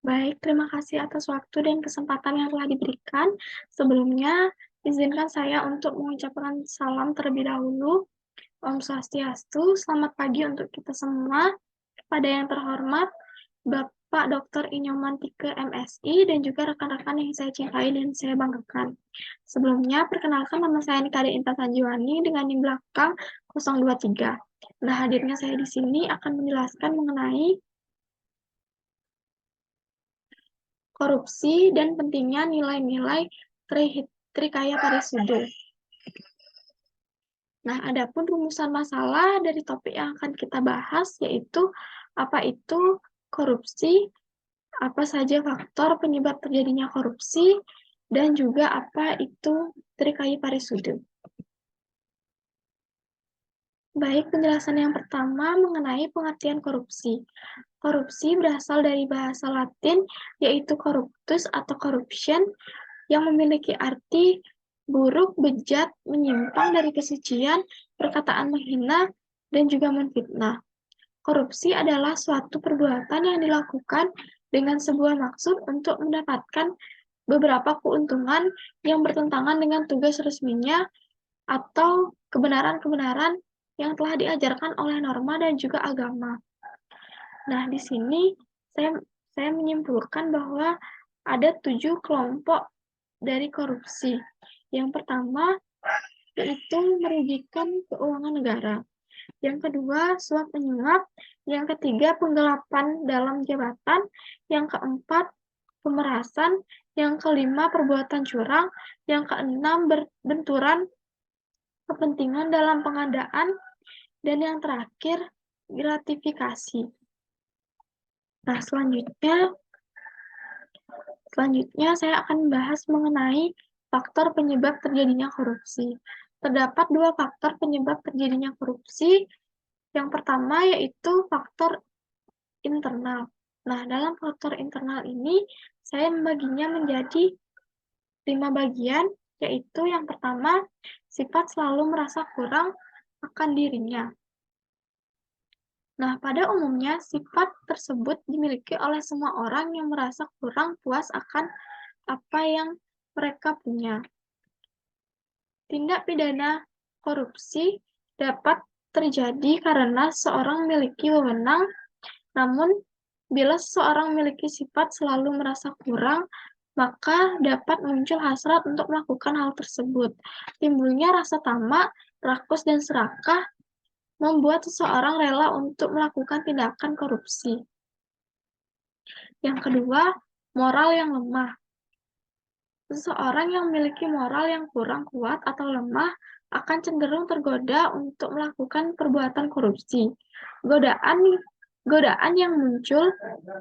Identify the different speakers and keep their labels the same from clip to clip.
Speaker 1: Baik, terima kasih atas waktu dan kesempatan yang telah diberikan. Sebelumnya, izinkan saya untuk mengucapkan salam terlebih dahulu. Om Swastiastu, selamat pagi untuk kita semua. Kepada yang terhormat, Bapak Dr. Inyoman Tike MSI, dan juga rekan-rekan yang saya cintai dan saya banggakan. Sebelumnya, perkenalkan nama saya Nikade Inta Sanjiwani dengan NIM belakang 023. Nah, hadirnya saya di sini akan menjelaskan mengenai korupsi dan pentingnya nilai-nilai Trikaya Parisudo. Nah, adapun rumusan masalah dari topik yang akan kita bahas yaitu apa itu korupsi, apa saja faktor penyebab terjadinya korupsi, dan juga apa itu Trikaya Parisudo. Baik, penjelasan yang pertama mengenai pengertian korupsi. Korupsi berasal dari bahasa Latin, yaitu corruptus atau corruption, yang memiliki arti buruk, bejat, menyimpang dari kesucian, perkataan menghina, dan juga menfitnah. Korupsi adalah suatu perbuatan yang dilakukan dengan sebuah maksud untuk mendapatkan beberapa keuntungan yang bertentangan dengan tugas resminya atau kebenaran-kebenaran yang telah diajarkan oleh norma dan juga agama. Nah, di sini saya menyimpulkan bahwa ada 7 kelompok dari korupsi. Yang pertama, yaitu merugikan keuangan negara. Yang kedua, suap menyuap. Yang ketiga, penggelapan dalam jabatan. Yang keempat, pemerasan. Yang kelima, perbuatan curang. Yang keenam, benturan kepentingan dalam pengadaan. Dan yang terakhir, gratifikasi. Nah, selanjutnya saya akan membahas mengenai faktor penyebab terjadinya korupsi. Terdapat 2 faktor penyebab terjadinya korupsi. Yang pertama yaitu faktor internal. Nah, dalam faktor internal ini, saya membaginya menjadi 5 bagian, yaitu yang pertama, sifat selalu merasa kurang akan dirinya. Nah, pada umumnya, sifat tersebut dimiliki oleh semua orang yang merasa kurang puas akan apa yang mereka punya. Tindak pidana korupsi dapat terjadi karena seorang memiliki wewenang, namun bila seseorang memiliki sifat selalu merasa kurang, maka dapat muncul hasrat untuk melakukan hal tersebut. Timbulnya rasa tamak, rakus, dan serakah membuat seseorang rela untuk melakukan tindakan korupsi. Yang kedua, moral yang lemah. Seseorang yang memiliki moral yang kurang kuat atau lemah akan cenderung tergoda untuk melakukan perbuatan korupsi. Godaan yang muncul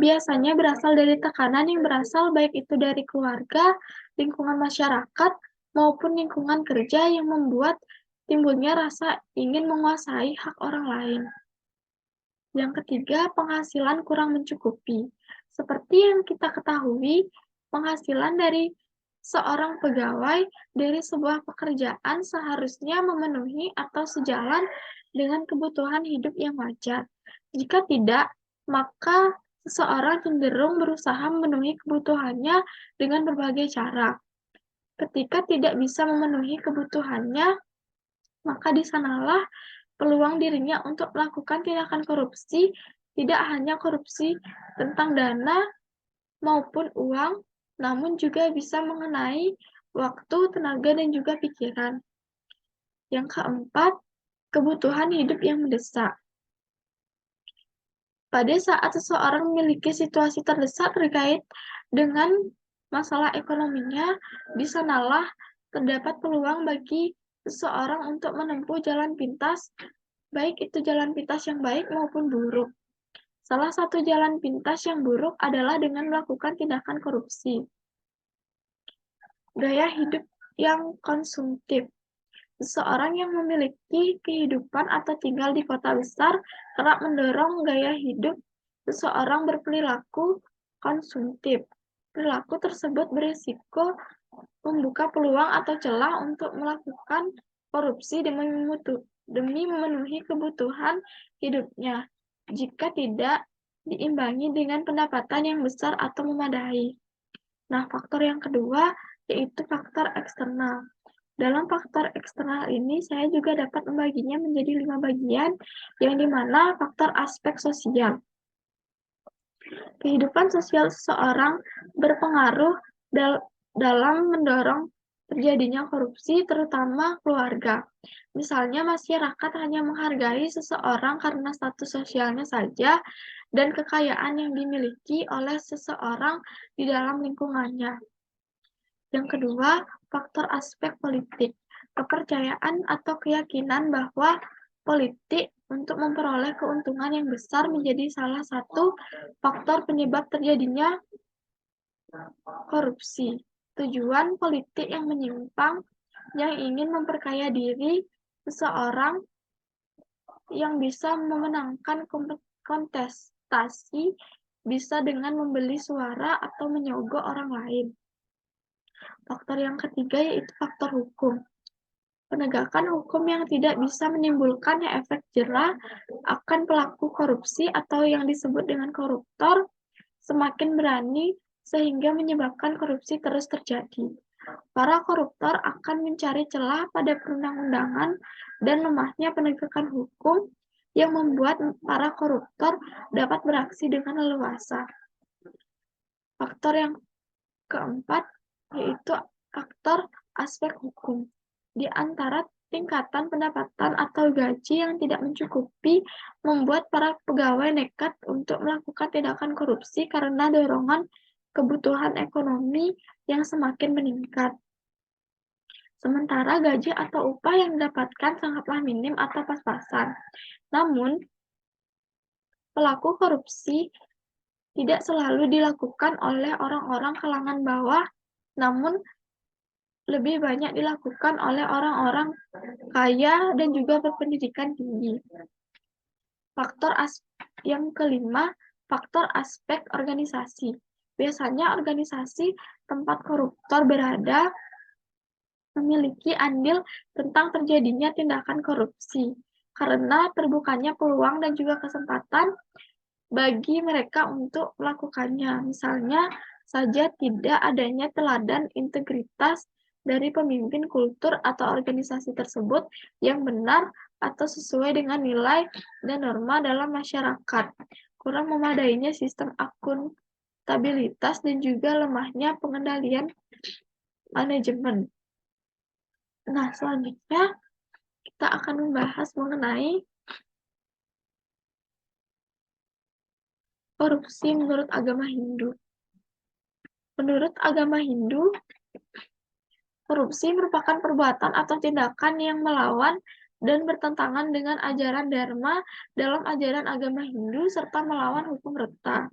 Speaker 1: biasanya berasal dari tekanan yang berasal baik itu dari keluarga, lingkungan masyarakat, maupun lingkungan kerja yang membuat timbulnya rasa ingin menguasai hak orang lain. Yang ketiga, penghasilan kurang mencukupi. Seperti yang kita ketahui, penghasilan dari seorang pegawai dari sebuah pekerjaan seharusnya memenuhi atau sejalan dengan kebutuhan hidup yang wajar. Jika tidak, maka seseorang cenderung berusaha memenuhi kebutuhannya dengan berbagai cara. Ketika tidak bisa memenuhi kebutuhannya, maka di sanalah peluang dirinya untuk melakukan tindakan korupsi, tidak hanya korupsi tentang dana maupun uang, namun juga bisa mengenai waktu, tenaga, dan juga pikiran. Yang keempat, kebutuhan hidup yang mendesak. Pada saat seseorang memiliki situasi terdesak terkait dengan masalah ekonominya, di sanalah terdapat peluang bagi seseorang untuk menempuh jalan pintas, baik itu jalan pintas yang baik maupun buruk. Salah satu jalan pintas yang buruk adalah dengan melakukan tindakan korupsi. Gaya hidup yang konsumtif. Seseorang yang memiliki kehidupan atau tinggal di kota besar kerap mendorong gaya hidup seseorang berperilaku konsumtif. Perilaku tersebut berisiko membuka peluang atau celah untuk melakukan korupsi demi memenuhi kebutuhan hidupnya. Jika tidak, diimbangi dengan pendapatan yang besar atau memadai. Nah, faktor yang kedua yaitu faktor eksternal. Dalam faktor eksternal ini, saya juga dapat membaginya menjadi 5 bagian, yang dimana faktor aspek sosial. Kehidupan sosial seseorang berpengaruh dalam mendorong terjadinya korupsi, terutama keluarga. Misalnya, masyarakat hanya menghargai seseorang karena status sosialnya saja dan kekayaan yang dimiliki oleh seseorang di dalam lingkungannya. Yang kedua, faktor aspek politik. Kepercayaan atau keyakinan bahwa politik untuk memperoleh keuntungan yang besar menjadi salah satu faktor penyebab terjadinya korupsi. Tujuan politik yang menyimpang yang ingin memperkaya diri seseorang yang bisa memenangkan kontestasi bisa dengan membeli suara atau menyogok orang lain. Faktor yang ketiga yaitu faktor hukum. Penegakan hukum yang tidak bisa menimbulkan efek jerah akan pelaku korupsi atau yang disebut dengan koruptor semakin berani sehingga menyebabkan korupsi terus terjadi. Para koruptor akan mencari celah pada perundang-undangan dan lemahnya penegakan hukum yang membuat para koruptor dapat beraksi dengan leluasa. Faktor yang keempat yaitu faktor aspek hukum. Di antara tingkatan pendapatan atau gaji yang tidak mencukupi membuat para pegawai nekat untuk melakukan tindakan korupsi karena dorongan kebutuhan ekonomi yang semakin meningkat. Sementara gaji atau upah yang didapatkan sangatlah minim atau pas-pasan. Namun, pelaku korupsi tidak selalu dilakukan oleh orang-orang kalangan bawah, namun lebih banyak dilakukan oleh orang-orang kaya dan juga berpendidikan tinggi. Faktor yang kelima, faktor aspek organisasi. Biasanya organisasi tempat koruptor berada memiliki andil tentang terjadinya tindakan korupsi, karena terbukanya peluang dan juga kesempatan bagi mereka untuk melakukannya. Misalnya saja tidak adanya teladan integritas dari pemimpin kultur atau organisasi tersebut yang benar atau sesuai dengan nilai dan norma dalam masyarakat. Kurang memadainya sistem akuntabilitas dan juga lemahnya pengendalian manajemen. Nah, selanjutnya kita akan membahas mengenai korupsi menurut agama Hindu. Menurut agama Hindu, korupsi merupakan perbuatan atau tindakan yang melawan dan bertentangan dengan ajaran Dharma dalam ajaran agama Hindu serta melawan hukum reta.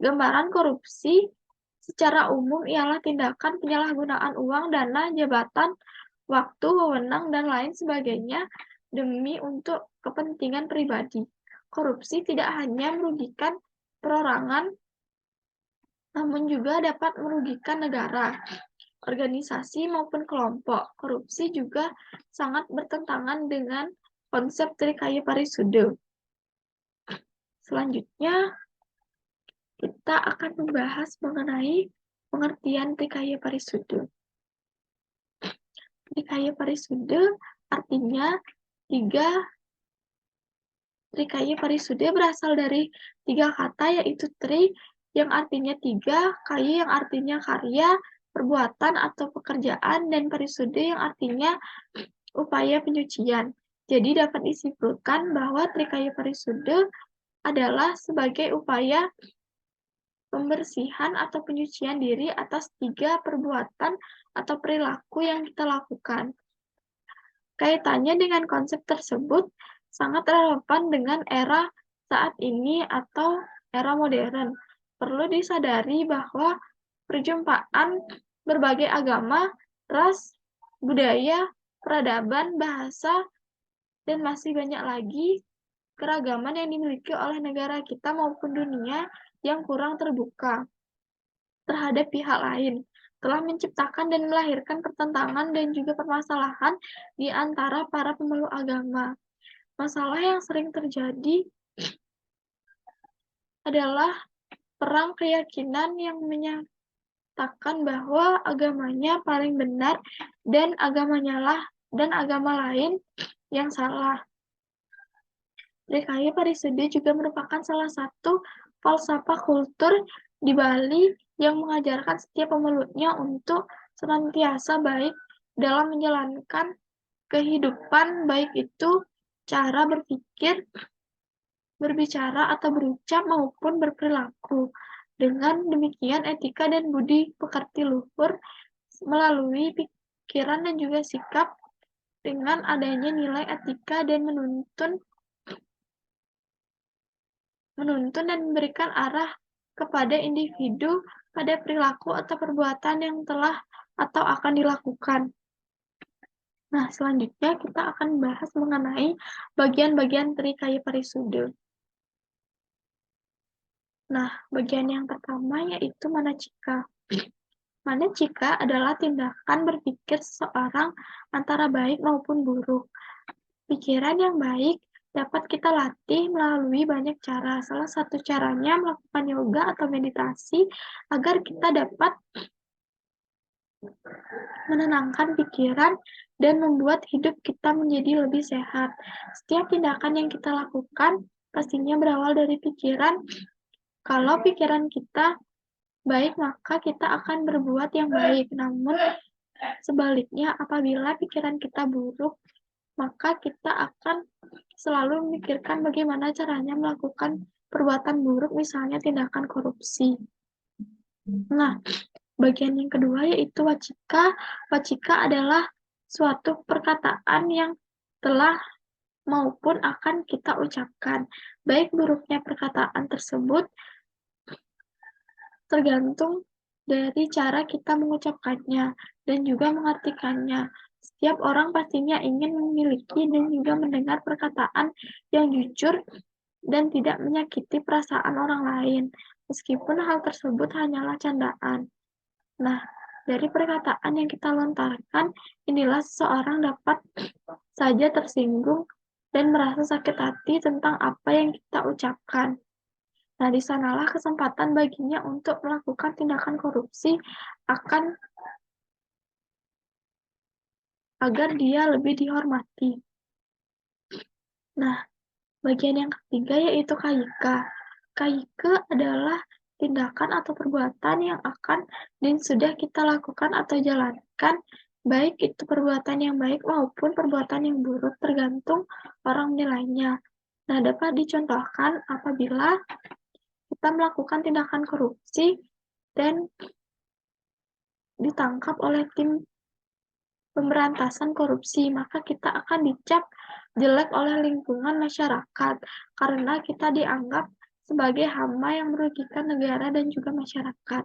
Speaker 1: Gambaran korupsi secara umum ialah tindakan penyalahgunaan uang, dana, jabatan, waktu, wewenang, dan lain sebagainya demi untuk kepentingan pribadi. Korupsi tidak hanya merugikan perorangan, namun juga dapat merugikan negara, organisasi, maupun kelompok. Korupsi juga sangat bertentangan dengan konsep Trikaya Parisuddha. Selanjutnya, kita akan membahas mengenai pengertian Trikaya Parisuddha. Trikaya Parisuddha artinya Trikaya Parisuddha berasal dari 3 kata, yaitu tri yang artinya 3, kaya yang artinya karya, perbuatan atau pekerjaan, dan parisuddha yang artinya upaya penyucian. Jadi dapat disimpulkan bahwa Trikaya Parisuddha adalah sebagai upaya pembersihan atau penyucian diri atas 3 perbuatan atau perilaku yang kita lakukan. Kaitannya dengan konsep tersebut sangat relevan dengan era saat ini atau era modern. Perlu disadari bahwa perjumpaan berbagai agama, ras, budaya, peradaban, bahasa, dan masih banyak lagi keragaman yang dimiliki oleh negara kita maupun dunia yang kurang terbuka terhadap pihak lain telah menciptakan dan melahirkan pertentangan dan juga permasalahan di antara para pemeluk agama. Masalah yang sering terjadi adalah perang keyakinan yang menyatakan bahwa agamanya paling benar dan agama lain yang salah. Trikaya Parisudi juga merupakan salah satu falsafah kultur di Bali yang mengajarkan setiap pemeluknya untuk senantiasa baik dalam menjalankan kehidupan, baik itu cara berpikir, berbicara, atau berucap maupun berperilaku. Dengan demikian, etika dan budi pekerti luhur melalui pikiran dan juga sikap dengan adanya nilai etika dan menuntun dan memberikan arah kepada individu pada perilaku atau perbuatan yang telah atau akan dilakukan. Nah, selanjutnya kita akan bahas mengenai bagian-bagian Trikaya Parisude. Nah, bagian yang pertama yaitu manacika. Manacika adalah tindakan berpikir seseorang antara baik maupun buruk. Pikiran yang baik dapat kita latih melalui banyak cara. Salah satu caranya melakukan yoga atau meditasi agar kita dapat menenangkan pikiran dan membuat hidup kita menjadi lebih sehat. Setiap tindakan yang kita lakukan pastinya berawal dari pikiran. Kalau pikiran kita baik, maka kita akan berbuat yang baik. Namun sebaliknya, apabila pikiran kita buruk, maka kita akan selalu memikirkan bagaimana caranya melakukan perbuatan buruk, misalnya tindakan korupsi. Nah, bagian yang kedua yaitu wacika. Wacika adalah suatu perkataan yang telah maupun akan kita ucapkan. Baik buruknya perkataan tersebut tergantung dari cara kita mengucapkannya dan juga mengartikannya. Setiap orang pastinya ingin memiliki dan juga mendengar perkataan yang jujur dan tidak menyakiti perasaan orang lain, meskipun hal tersebut hanyalah candaan. Nah, dari perkataan yang kita lontarkan, inilah seseorang dapat saja tersinggung dan merasa sakit hati tentang apa yang kita ucapkan. Nah, di sanalah kesempatan baginya untuk melakukan tindakan korupsi agar dia lebih dihormati. Nah, bagian yang ketiga yaitu kaika. Kaika adalah tindakan atau perbuatan yang akan dan sudah kita lakukan atau jalankan, baik itu perbuatan yang baik maupun perbuatan yang buruk, tergantung orang menilainya. Nah, dapat dicontohkan apabila kita melakukan tindakan korupsi dan ditangkap oleh tim pemberantasan korupsi, maka kita akan dicap jelek oleh lingkungan masyarakat karena kita dianggap sebagai hama yang merugikan negara dan juga masyarakat.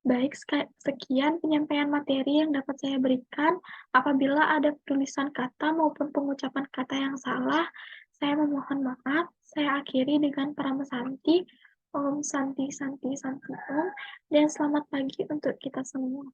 Speaker 1: Baik, sekian penyampaian materi yang dapat saya berikan. Apabila ada tulisan kata maupun pengucapan kata yang salah, saya memohon maaf. Saya akhiri dengan Paramesanti. Om Santi Santi Santi Om, dan selamat pagi untuk kita semua.